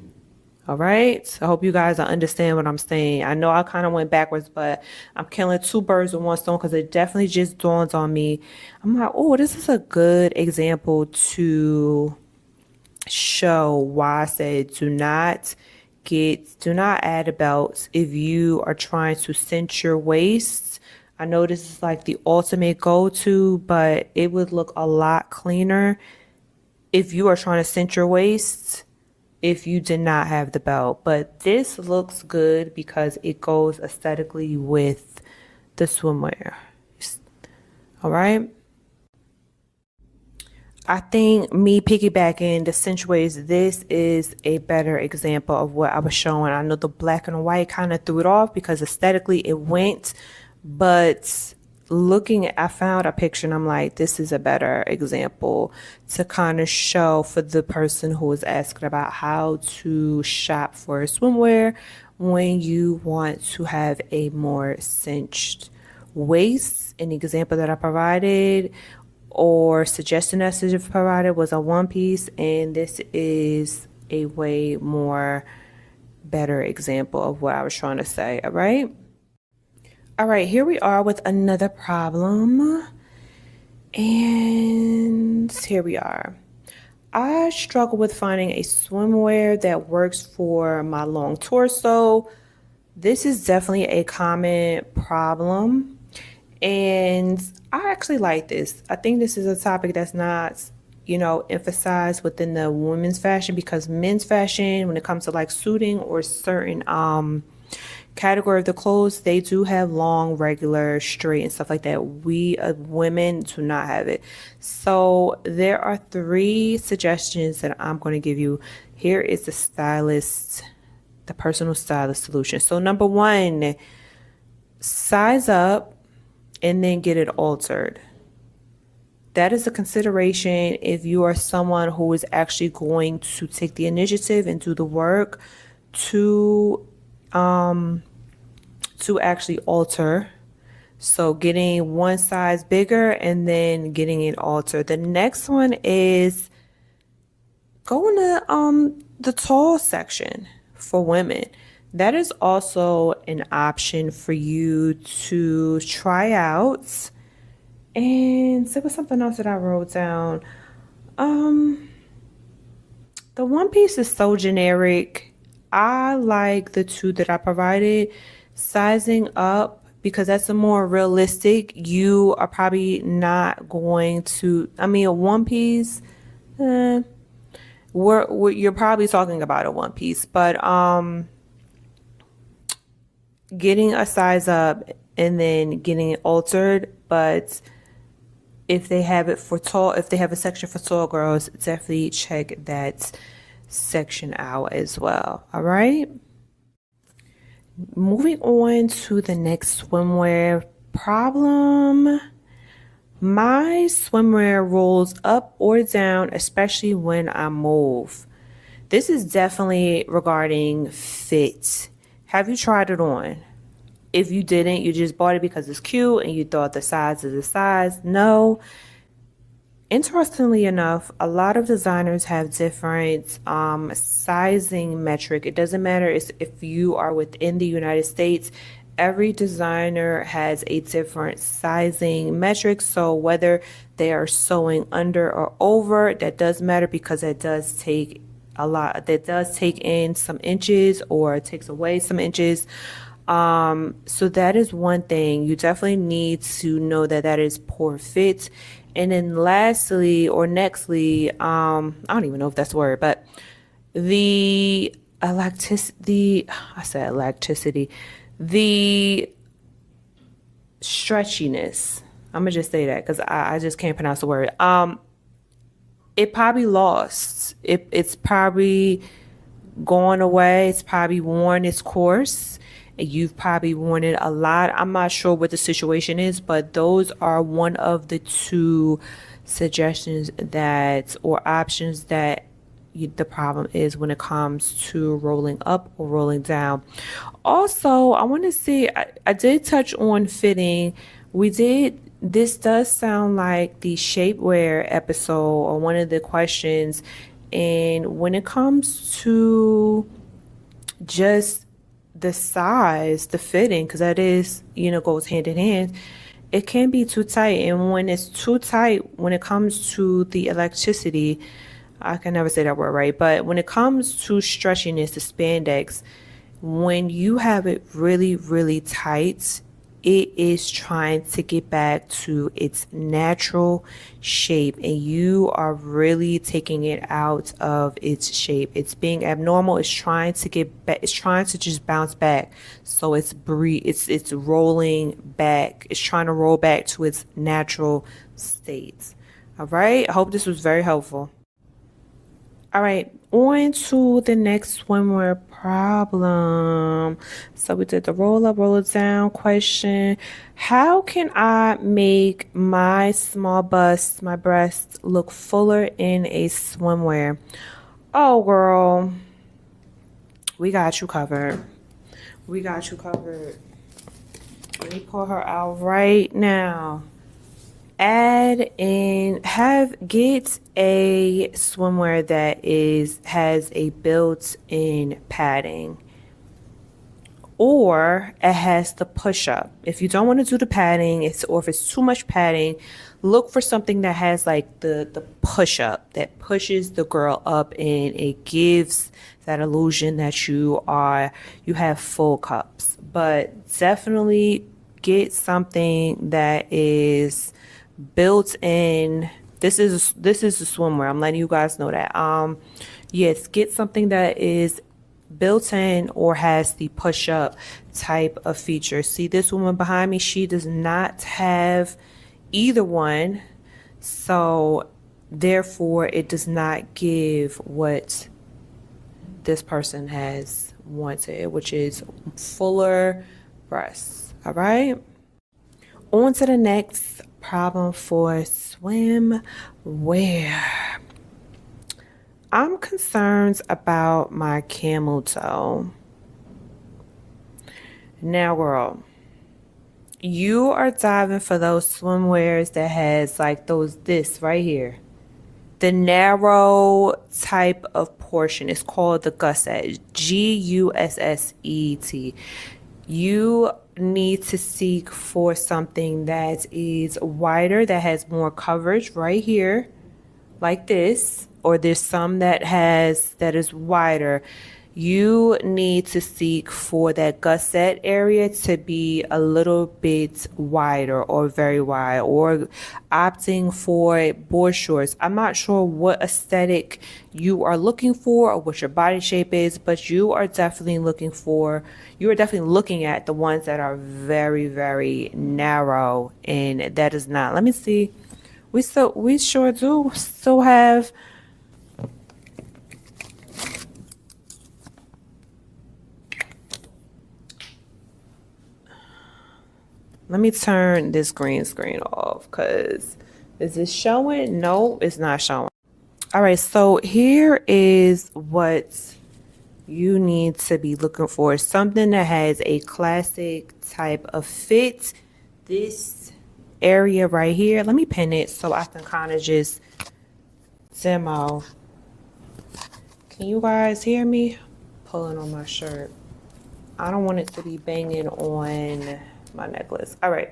All right. I hope you guys understand what I'm saying. I know I kind of went backwards, but I'm killing two birds with one stone because it definitely just dawns on me. I'm like, oh, this is a good example to show why I said do not add a belt if you are trying to cinch your waist. I know this is like the ultimate go-to, but it would look a lot cleaner if you are trying to cinch your waist if you did not have the belt. But this looks good because it goes aesthetically with the swimwear. All right. I think me piggybacking the cinch waist, this is a better example of what I was showing. I know the black and white kind of threw it off because aesthetically it went, but I found a picture and I'm like, this is a better example to kind of show for the person who is asking about how to shop for swimwear when you want to have a more cinched waist. An example that I provided or suggestion message provided was a one piece, and this is a way more better example of what I was trying to say. All right, here we are with another problem, and here we are. I struggle with finding a swimwear that works for my long torso. This is definitely a common problem. And I actually like this. I think this is a topic that's not, emphasized within the women's fashion, because men's fashion, when it comes to like suiting or certain category of the clothes, they do have long, regular, straight, and stuff like that. We women do not have it. So there are 3 suggestions that I'm going to give you. Here is the personal stylist solution. So number 1, size up and then get it altered. That is a consideration if you are someone who is actually going to take the initiative and do the work to actually alter. So getting one size bigger and then getting it altered. The next one is going to the tall section for women. That is also an option for you to try out. And there was something else that I wrote down. The one piece is so generic. I like the 2 that I provided. Sizing up, because that's a more realistic. You are probably not going to, a one piece, you're probably talking about a one piece, but getting a size up and then getting it altered. But if they have a section for tall girls, definitely check that section out as well. All right. Moving on to the next swimwear problem. My swimwear rolls up or down, especially when I move. This is definitely regarding fit. Have you tried it on? If you didn't, you just bought it because it's cute and you thought the size is the size. No. Interestingly enough, a lot of designers have different sizing metric. It doesn't matter if you are within the United States. Every designer has a different sizing metric. So whether they are sewing under or over, that does matter, because it does take in some inches or takes away some inches. So that is one thing. You definitely need to know that is poor fit. And then nextly, I don't even know if that's a word, but the stretchiness. I'm gonna just say that because I just can't pronounce the word. It probably lost. It's probably gone away. It's probably worn its course. You've probably worn it a lot. I'm not sure what the situation is, but those are one of the 2 suggestions or options that the problem is when it comes to rolling up or rolling down. Also, I want to see, I did touch on fitting. This does sound like the shapewear episode or one of the questions. And when it comes to just the size, the fitting, because that is, goes hand in hand, it can be too tight. And when it's too tight, when it comes to the elasticity, I can never say that word right, but when it comes to stretchiness, the spandex, when you have it really, really tight, it is trying to get back to its natural shape, and you are really taking it out of its shape. It's being abnormal. It's trying to get back. It's trying to just bounce back. So it's rolling back. It's trying to roll back to its natural state. All right. I hope this was very helpful. All right, on to the next swimwear problem. So we did the roll up, roll it down question. How can I make my small bust, my breast, look fuller in a swimwear? Oh, girl, we got you covered. We got you covered. Let me pull her out right now. Get a swimwear that has a built-in padding, or it has the push-up. If you don't want to do the padding, or if it's too much padding, look for something that has like the push-up that pushes the girl up, and it gives that illusion that you have full cups. But definitely get something that is built in. This is the swimwear. I'm letting you guys know that. Yes, get something that is built in or has the push up type of feature. See this woman behind me? She does not have either one. So therefore it does not give what this person has wanted, which is fuller breasts. All right. On to the next problem for swimwear. I'm concerned about my camel toe. Now, girl, you are diving for those swimwears that has like this right here. The narrow type of portion is called the gusset, Gusset. You need to seek for something that is wider, that has more coverage right here, like this, or there's some that is wider. You need to seek for that gusset area to be a little bit wider or very wide, or opting for board shorts. I'm not sure what aesthetic you are looking for or what your body shape is, but you are definitely looking at the ones that are very, very narrow, and that is not. Let me see. We sure do still have. Let me turn this green screen off, because is it showing? No, it's not showing. All right, so here is what you need to be looking for. Something that has a classic type of fit. This area right here, let me pin it so I can kind of just demo. Can you guys hear me? Pulling on my shirt. I don't want it to be banging on my necklace. All right,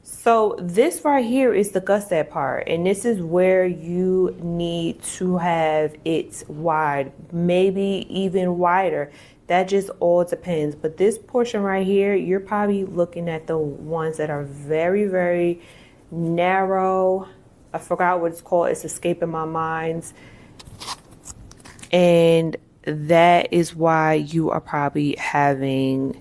so this right here is the gusset part, and this is where you need to have it wide, maybe even wider. That just all depends. But this portion right here, you're probably looking at the ones that are very, very narrow. I forgot what it's called. It's escaping my mind. And that is why you are probably having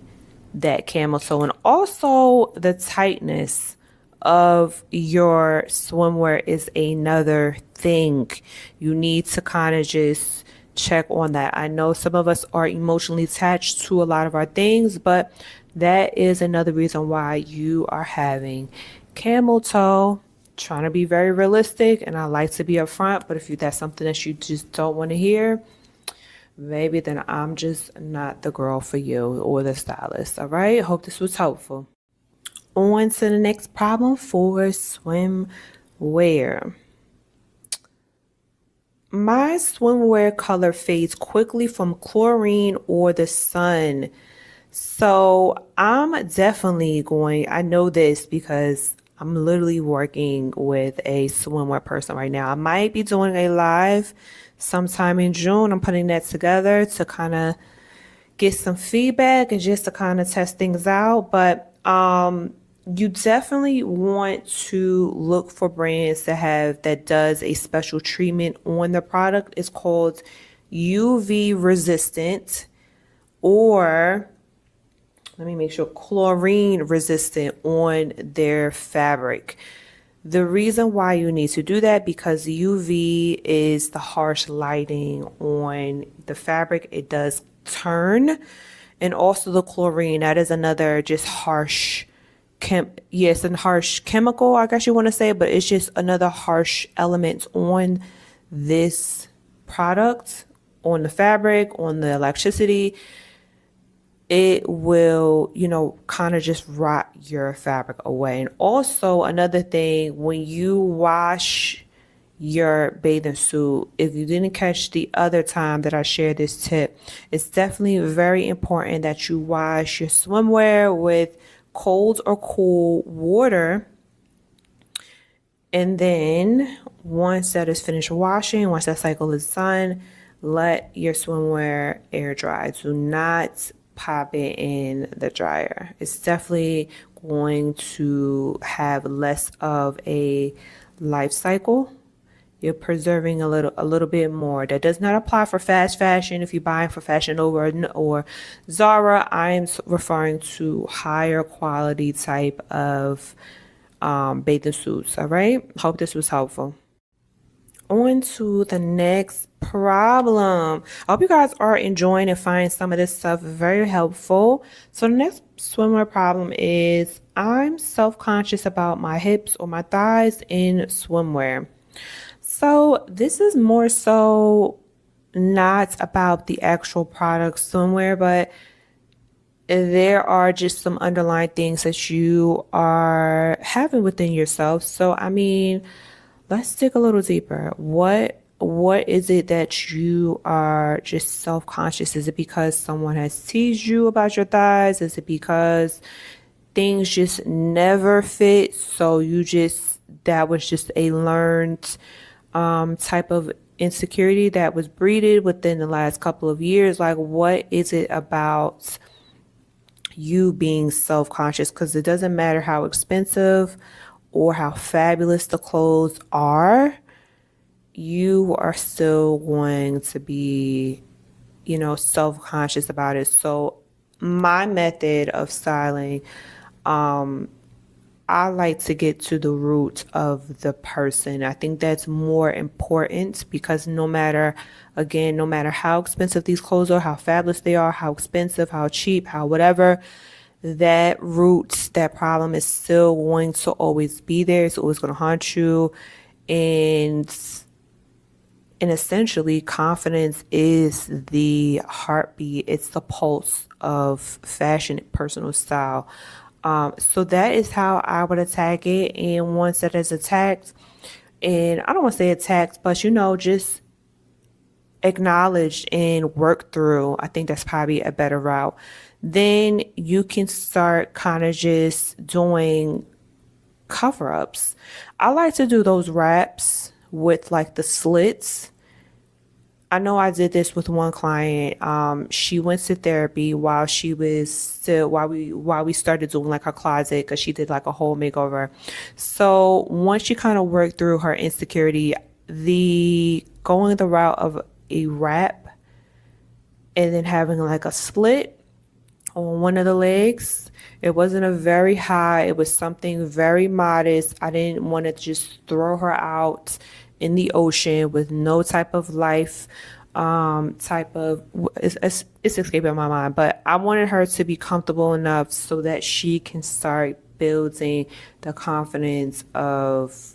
that camel toe. And also the tightness of your swimwear is another thing. You need to kind of just check on that. I know some of us are emotionally attached to a lot of our things, but that is another reason why you are having camel toe. trying to be very realistic and I like to be upfront, but if that's something that you just don't want to hear, maybe then I'm just not the girl for you or the stylist. All right. Hope this was helpful. On to the next problem for swimwear. My swimwear color fades quickly from chlorine or the sun. So I'm definitely I know this because I'm literally working with a swimwear person right now. I might be doing a live sometime in June. I'm putting that together to kind of get some feedback and just to kind of test things out. But you definitely want to look for brands that does a special treatment on the product. It's called UV resistant, or let me make sure, chlorine resistant on their fabric. The reason why you need to do that, because UV is the harsh lighting on the fabric. It does turn. And also the chlorine, that is another just harsh yes, a harsh chemical, I guess you want to say, but it's just another harsh element on this product, on the fabric, on the electricity. It will, kind of just rot your fabric away. And also another thing, when you wash your bathing suit, if you didn't catch the other time that I shared this tip, it's definitely very important that you wash your swimwear with cold or cool water. And then once that is finished washing, once that cycle is done, let your swimwear air dry. Do not pop it in the dryer. It's definitely going to have less of a life cycle. You're preserving a little bit more. That does not apply for fast fashion. If you're buying for Fashion Nova or Zara, I am referring to higher quality type of bathing suits. All right. Hope this was helpful. On to the next problem. I hope you guys are enjoying and finding some of this stuff very helpful. So the next swimwear problem is I'm self-conscious about my hips or my thighs in swimwear. So this is more so not about the actual product swimwear, but there are just some underlying things that you are having within yourself. So, I mean, let's dig a little deeper. What is it that you are just self-conscious? Is it because someone has teased you about your thighs? Is it because things just never fit? So that was just a learned type of insecurity that was breeded within the last couple of years? Like, what is it about you being self-conscious? Because it doesn't matter how expensive or how fabulous the clothes are, you are still going to be, self-conscious about it. So my method of styling, I like to get to the root of the person. I think that's more important because no matter how expensive these clothes are, how fabulous they are, how expensive, how cheap, how whatever, that problem is still going to always be there. It's always going to haunt you. And essentially, confidence is the heartbeat. It's the pulse of fashion, personal style. So that is how I would attack it. And once that is attacked, and I don't want to say attacked, but just acknowledged and worked through, I think that's probably a better route. Then you can start kind of just doing cover-ups. I like to do those wraps with like the slits. I know I did this with one client. She went to therapy while we started doing like her closet, because she did like a whole makeover. So once she kind of worked through her insecurity, going the route of a wrap and then having like a split on one of the legs. It wasn't a very high, it was something very modest. I didn't want to just throw her out in the ocean with no type of life, it's escaping my mind, but I wanted her to be comfortable enough so that she can start building the confidence of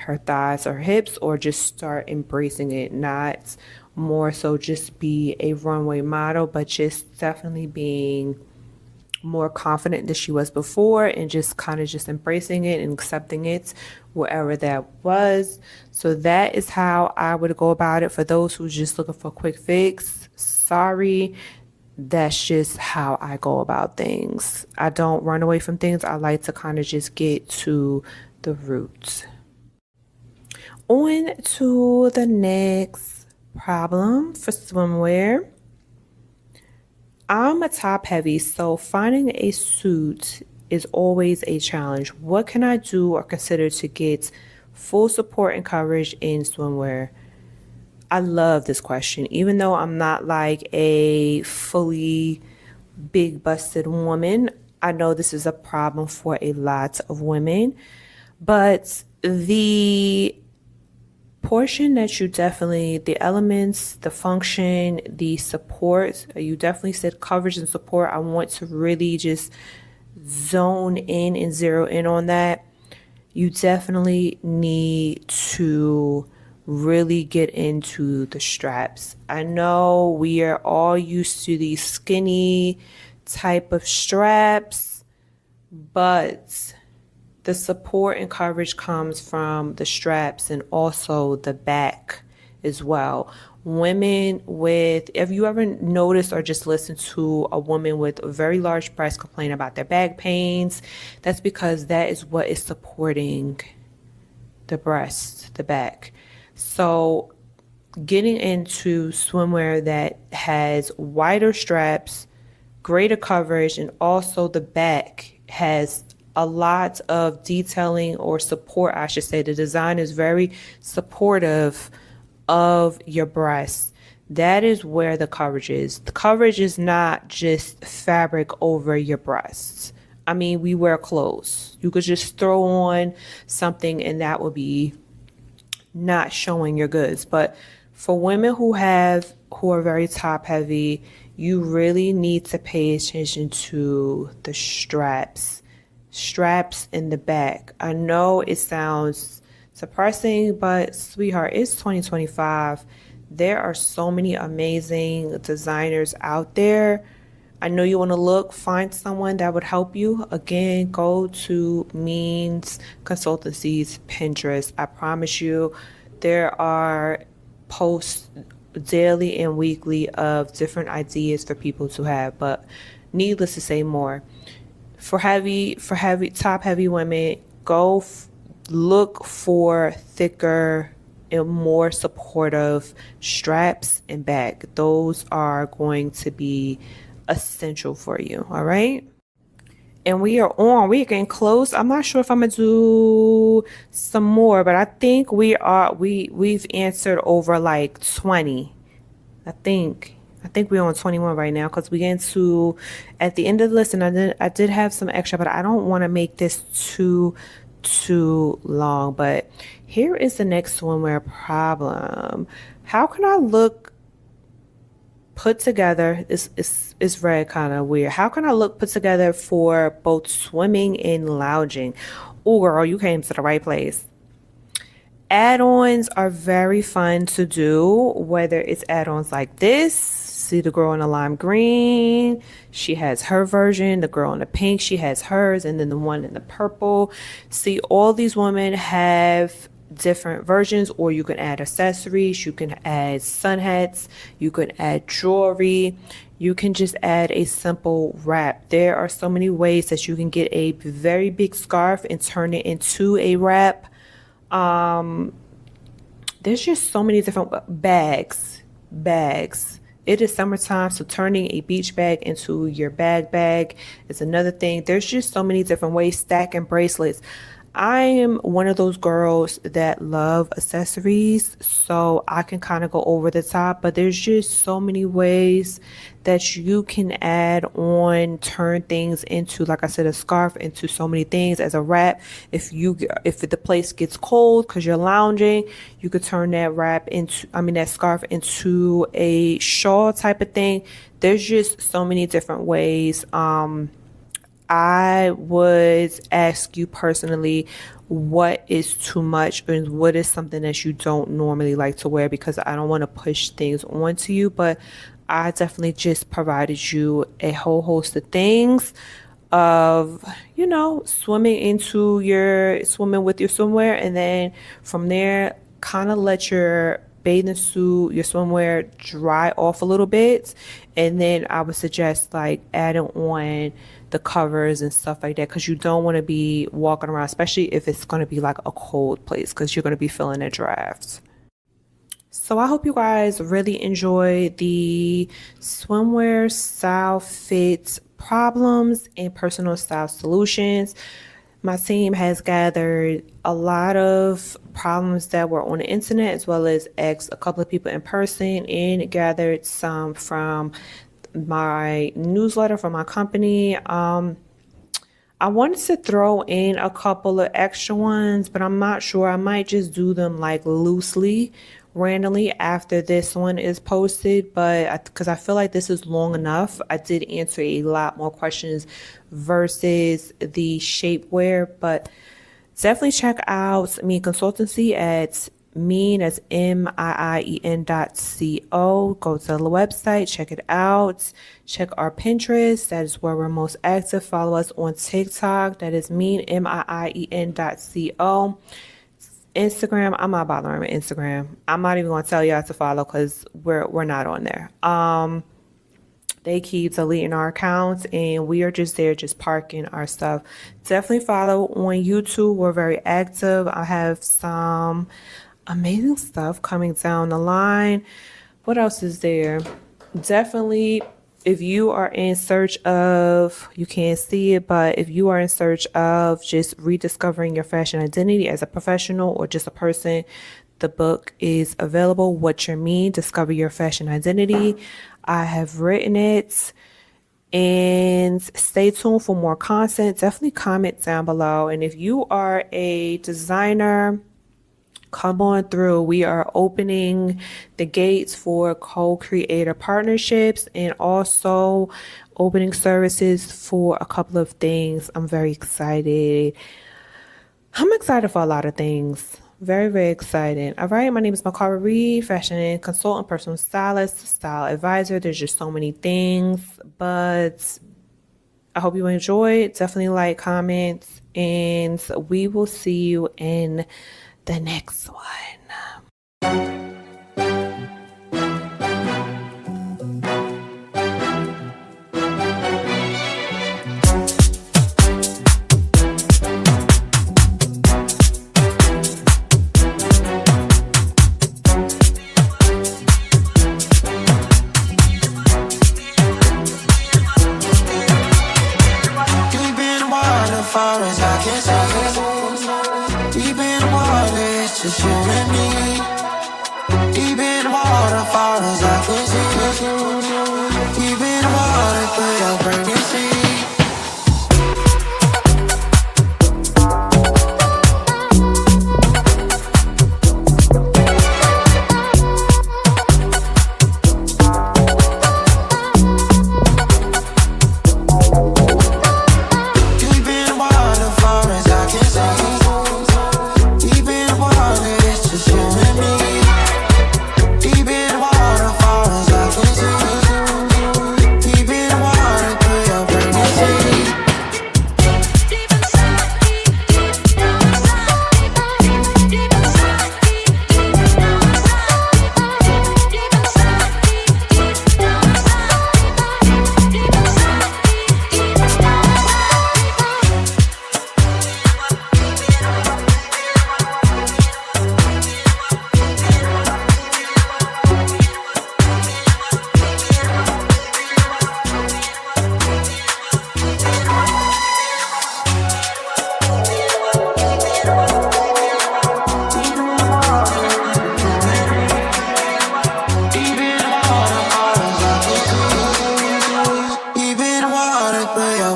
her thighs or hips, or just start embracing it. Not more so just be a runway model, but just definitely being more confident than she was before, and just kind of just embracing it and accepting it wherever that was. So that is how I would go about it. For those who's just looking for a quick fix, sorry, that's just how I go about things. I don't run away from things. I like to kind of just get to the roots. On to the next problem for swimwear. I'm a top heavy, so finding a suit is always a challenge. What can I do or consider to get full support and coverage in swimwear? I love this question. Even though I'm not like a fully big busted woman, I know this is a problem for a lot of women, but the portion that you definitely, the elements, the function, the support, you definitely said coverage and support. I want to really just zone in and zero in on that. You definitely need to really get into the straps. I know we are all used to these skinny type of straps, but the support and coverage comes from the straps and also the back as well. Women with, if you ever notice or just listen to a woman with very large breasts complain about their back pains, that's because that is what is supporting the breast, the back. So getting into swimwear that has wider straps, greater coverage, and also the back has a lot of detailing or support, I should say. The design is very supportive of your breasts. That is where the coverage is. The coverage is not just fabric over your breasts. I mean, we wear clothes. You could just throw on something and that would be not showing your goods. But for women who are very top heavy, you really need to pay attention to the straps in the back. I know it sounds suppressing, but sweetheart, it's 2025. There are so many amazing designers out there. I know you want to find someone that would help you. Again, go to MIIEN's Consultancy's Pinterest. I promise you, there are posts daily and weekly of different ideas for people to have, but needless to say more. For top heavy women, go look for thicker and more supportive straps and back. Those are going to be essential for you. All right. And we're getting close. I'm not sure if I'm gonna do some more, but I think we've answered over like 20. I think we're on 21 right now, because we get into at the end of the list, and I did have some extra, but I don't want to make this too long. But here is the next swimwear problem. How can I look put together? It's very kind of weird. How can I look put together for both swimming and lounging? Oh girl, you came to the right place. Add-ons are very fun to do, whether it's add-ons like this. See the girl in the lime green, she has her version. The girl in the pink, she has hers. And then the one in the purple. See, all these women have different versions, or you can add accessories, you can add sun hats, you can add jewelry, you can just add a simple wrap. There are so many ways that you can get a very big scarf and turn it into a wrap. There's just so many different bags. It is summertime, so turning a beach bag into your bag is another thing. There's just so many different ways. Stacking bracelets. I am one of those girls that love accessories, so I can kind of go over the top, but there's just so many ways that you can add on, turn things into, like I said, a scarf, into so many things as a wrap. If the place gets cold because you're lounging, you could turn that that scarf into a shawl type of thing. There's just so many different ways. I would ask you personally, what is too much and what is something that you don't normally like to wear, because I don't want to push things onto you. But I definitely just provided you a whole host of things of, swimming with your swimwear, and then from there kind of let your bathing suit, your swimwear dry off a little bit, and then I would suggest like adding on the covers and stuff like that, because you don't want to be walking around, especially if it's going to be like a cold place, because you're going to be feeling the drafts. So I hope you guys really enjoy the swimwear style fit problems and personal style solutions. My team has gathered a lot of problems that were on the internet, as well as asked a couple of people in person, and gathered some from my newsletter from my company. I wanted to throw in a couple of extra ones, but I'm not sure. I might just do them like loosely, randomly after this one is posted, but because I feel like this is long enough. I did answer a lot more questions versus the shapewear, but definitely check out MIIEN Consultancy at MIIEN, as MIIEN.co. Go to the website, check it out. Check our Pinterest, that is where we're most active. Follow us on TikTok, that is MIIEN, MIIEN.co. Instagram, I'm not bothering with Instagram. I'm not even going to tell y'all to follow because we're not on there. They keep deleting our accounts, and we are just there, just parking our stuff. Definitely follow on YouTube. We're very active. I have some amazing stuff coming down the line. What else is there? Definitely, if you are in search of, you can't see it, but if you are in search of just rediscovering your fashion identity as a professional or just a person, the book is available. What You Mean, Discover Your Fashion Identity. I have written it, and stay tuned for more content. Definitely comment down below. And if you are a designer, come on through. We are opening the gates for co-creator partnerships, and also opening services for a couple of things. I'm very excited. I'm excited for a lot of things. Very, very excited. All right, my name is Mikara Reid, fashion consultant, personal stylist, style advisor. There's just so many things, but I hope you enjoy. Definitely like, comment, and we will see you in the next one.
Far as I can see, deep in the water, it's just you and me. Deep in the water, far as I can see. Deep in the water, put your pregnancy.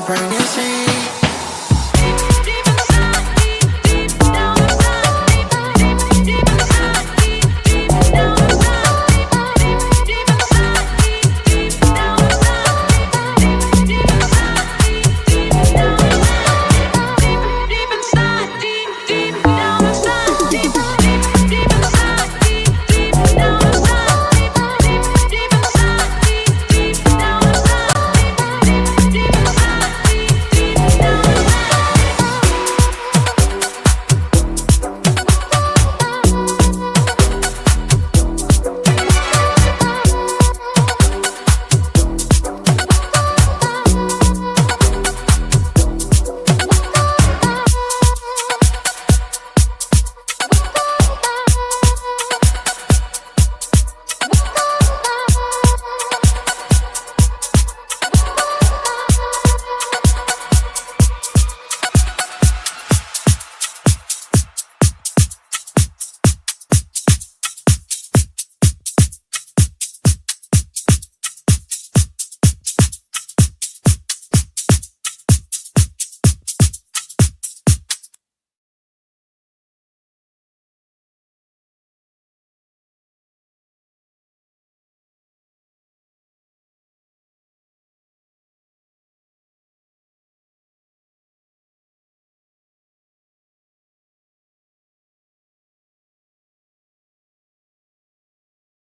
Bring